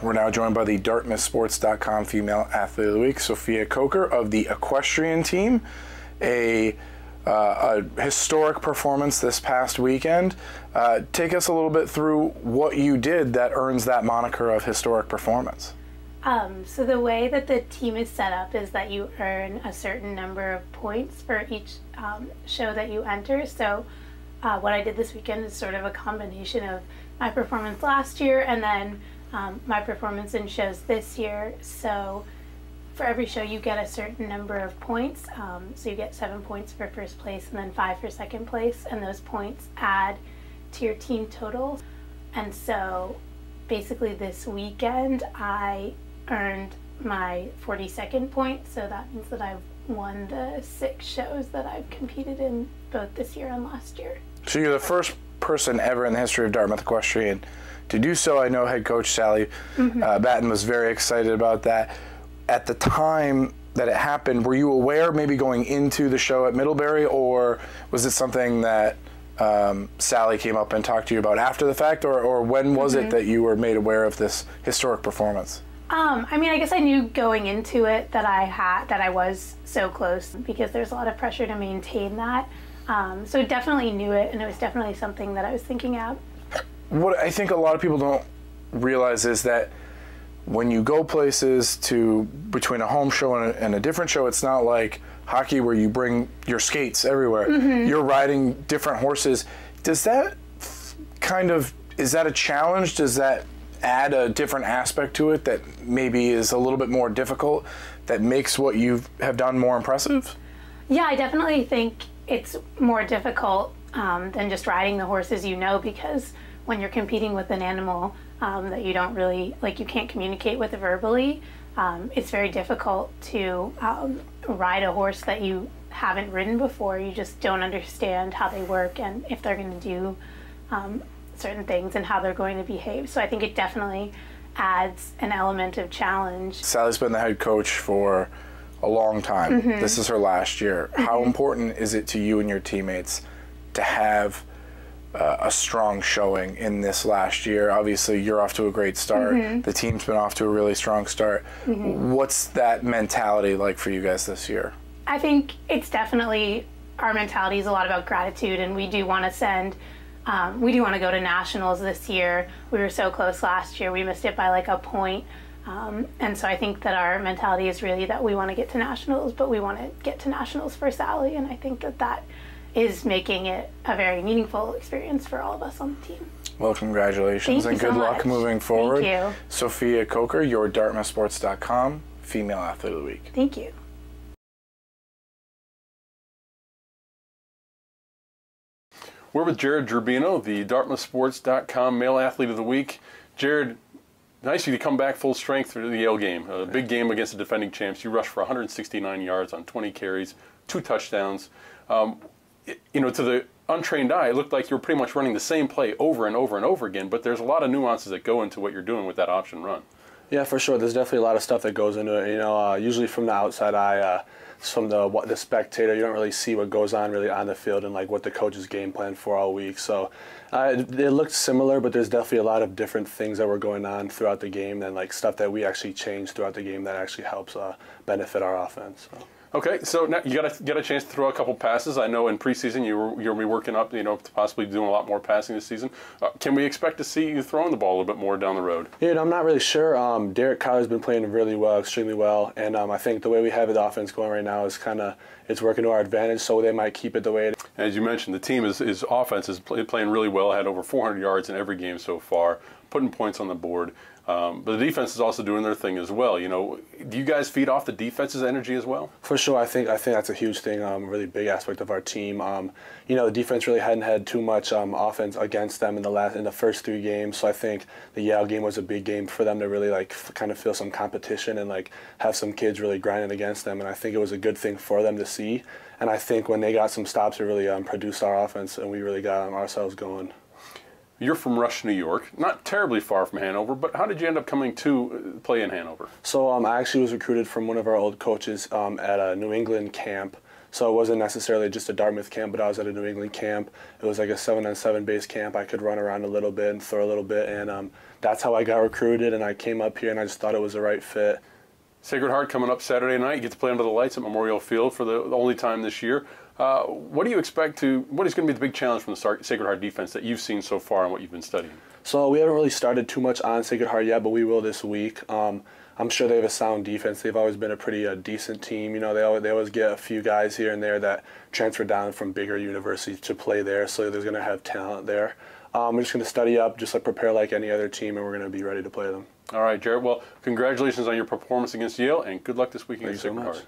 We're now joined by the Dartmouthsports.com Female Athlete of the Week, Sophia Coker of the equestrian team. A historic performance this past weekend. Take us a little bit through what you did that earns that moniker of historic performance. So the way that the team is set up is that you earn a certain number of points for each show that you enter. So what I did this weekend is sort of a combination of my performance last year and then my performance in shows this year. So for every show you get a certain number of points. So you get 7 points for first place and then 5 for second place, and those points add to your team total. And so basically this weekend I earned my 42nd point, so that means that I've won the 6 shows that I've competed in both this year and last year. So you're the first person ever in the history of Dartmouth Equestrian to do so. I know head coach Sally Batten was very excited about that. At the time that it happened, were you aware maybe going into the show at Middlebury, or was it something that Sally came up and talked to you about after the fact, or when was it that you were made aware of this historic performance? I mean, I guess I knew going into it that I was so close, because there's a lot of pressure to maintain that. So definitely knew it, and it was definitely something that I was thinking of. What I think a lot of people don't realize is that when you go places between a home show and a different show, it's not like hockey where you bring your skates everywhere. You're riding different horses. Does that is that a challenge? Does that add a different aspect to it that maybe is a little bit more difficult, that makes what you have done more impressive? Yeah, I definitely think it's more difficult than just riding the horses, because when you're competing with an animal that you don't really, you can't communicate with verbally, it's very difficult to ride a horse that you haven't ridden before. You just don't understand how they work and if they're going to do certain things and how they're going to behave. So I think it definitely adds an element of challenge. Sally's been the head coach for a long time. This is her last year. How important is it to you and your teammates to have a strong showing in this last year? Obviously, you're off to a great start. The team's been off to a really strong start. What's that mentality like for you guys this year? I think it's definitely, our mentality is a lot about gratitude, and we do want to go to nationals this year. We were so close last year. We missed it by a point. And so I think that our mentality is really that we want to get to nationals, but we want to get to nationals for Sally, and I think that is making it a very meaningful experience for all of us on the team. Well, congratulations and good luck moving forward. Thank you. Sophia Coker, your Dartmouthsports.com Female Athlete of the Week. Thank you. We're with Jared Gerbino, the Dartmouthsports.com Male Athlete of the Week. Jared, nice of you to come back full strength for the Yale game. A big game against the defending champs. You rushed for 169 yards on 20 carries, 2 touchdowns. To the untrained eye, it looked like you were pretty much running the same play over and over and over again, but there's a lot of nuances that go into what you're doing with that option run. Yeah, for sure. There's definitely a lot of stuff that goes into it. Usually from the outside eye, from the spectator, you don't really see what goes on really on the field and what the coach's game plan for all week. So it looked similar, but there's definitely a lot of different things that were going on throughout the game and stuff that we actually changed throughout the game that actually helps benefit our offense. So. Okay, so now you got to get a chance to throw a couple passes. I know in preseason you're going to be working up, to possibly doing a lot more passing this season. Can we expect to see you throwing the ball a little bit more down the road? Yeah, I'm not really sure. Derek Kyler's been playing really well, extremely well, and I think the way we have the offense going right now is it's working to our advantage, so they might keep it the way it is. As you mentioned, the team is offense is playing really well. Had over 400 yards in every game so far, putting points on the board. But the defense is also doing their thing as well. Do you guys feed off the defense's energy as well? For sure, I think that's a huge thing, a really big aspect of our team. The defense really hadn't had too much offense against them in the first 3 games. So I think the Yale game was a big game for them to really kind of feel some competition and have some kids really grinding against them. And I think it was a good thing for them to see. And I think when they got some stops, it really produced our offense, and we really got ourselves going. You're from Rush, New York, not terribly far from Hanover, but how did you end up coming to play in Hanover? So I actually was recruited from one of our old coaches at a New England camp. So it wasn't necessarily just a Dartmouth camp, but I was at a New England camp. It was like a 7-on-7 base camp. I could run around a little bit and throw a little bit, and that's how I got recruited, and I came up here, and I just thought it was the right fit. Sacred Heart coming up Saturday night. You get to play under the lights at Memorial Field for the only time this year. What do you expect what is going to be the big challenge from the Sacred Heart defense that you've seen so far and what you've been studying? So we haven't really started too much on Sacred Heart yet, but we will this week. I'm sure they have a sound defense. They've always been a pretty decent team. You know, they always get a few guys here and there that transfer down from bigger universities to play there, so there's going to have talent there. We're just going to study up, just like prepare like any other team, and we're going to be ready to play them. All right, Jared. Well, congratulations on your performance against Yale, and good luck this week against Sacred Heart.